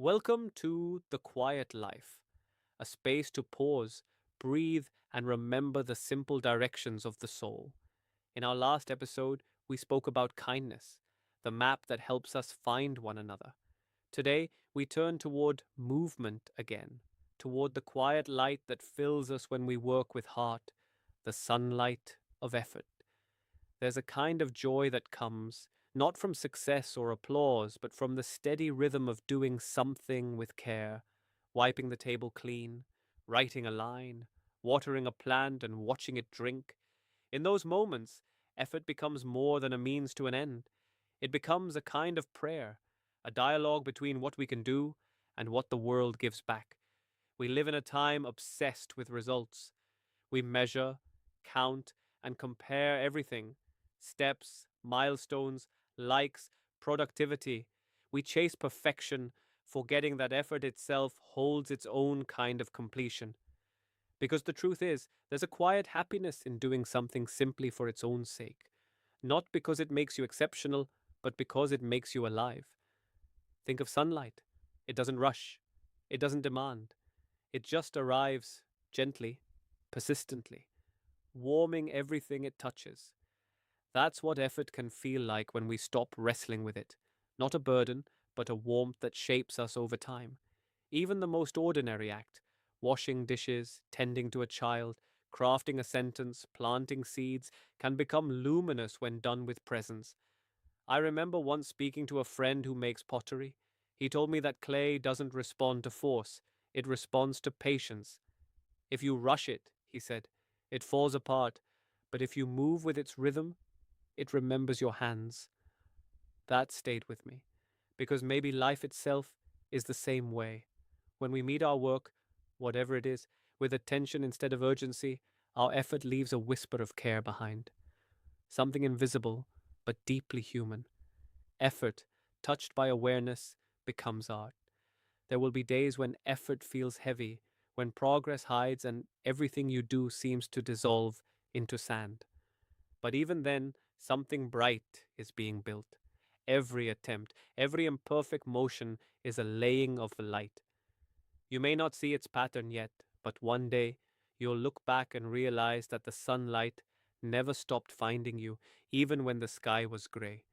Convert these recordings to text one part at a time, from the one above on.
Welcome to The Quiet Life, a space to pause, breathe, and remember the simple directions of the soul. In our last episode, we spoke about kindness, the map that helps us find one another. Today, we turn toward movement again, toward the quiet light that fills us when we work with heart, the sunlight of effort. There's a kind of joy that comes, not from success or applause, but from the steady rhythm of doing something with care, wiping the table clean, writing a line, watering a plant and watching it drink. In those moments, effort becomes more than a means to an end. It becomes a kind of prayer, a dialogue between what we can do and what the world gives back. We live in a time obsessed with results. We measure, count, and compare everything: steps, milestones, likes, productivity. We chase perfection, forgetting that effort itself holds its own kind of completion. Because the truth is, there's a quiet happiness in doing something simply for its own sake, not because it makes you exceptional, but because it makes you alive. Think of sunlight. It doesn't rush, it doesn't demand, it just arrives gently, persistently, warming everything it touches. That's what effort can feel like when we stop wrestling with it. Not a burden, but a warmth that shapes us over time. Even the most ordinary act, washing dishes, tending to a child, crafting a sentence, planting seeds, can become luminous when done with presence. I remember once speaking to a friend who makes pottery. He told me that clay doesn't respond to force, it responds to patience. If you rush it, he said, it falls apart, but if you move with its rhythm, it remembers your hands. That stayed with me, because maybe life itself is the same way. When we meet our work, whatever it is, with attention instead of urgency, our effort leaves a whisper of care behind. Something invisible, but deeply human. Effort, touched by awareness, becomes art. There will be days when effort feels heavy, when progress hides and everything you do seems to dissolve into sand. But even then, something bright is being built. Every attempt, every imperfect motion is a laying of light. You may not see its pattern yet, but one day you'll look back and realize that the sunlight never stopped finding you, even when the sky was gray.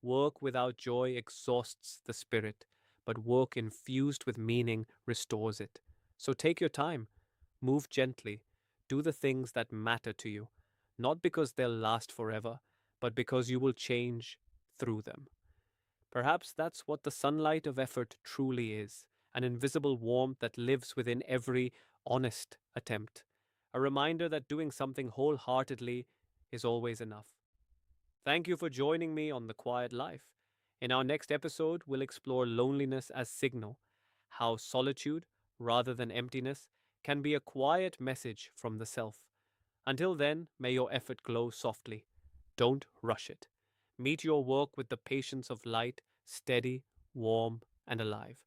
Work without joy exhausts the spirit, but work infused with meaning restores it. So take your time, move gently, do the things that matter to you, not because they'll last forever, but because you will change through them. Perhaps that's what the sunlight of effort truly is: an invisible warmth that lives within every honest attempt, a reminder that doing something wholeheartedly is always enough. Thank you for joining me on The Quiet Life. In our next episode, we'll explore loneliness as signal, how solitude, rather than emptiness, can be a quiet message from the self. Until then, may your effort glow softly. Don't rush it. Meet your work with the patience of light, steady, warm, and alive.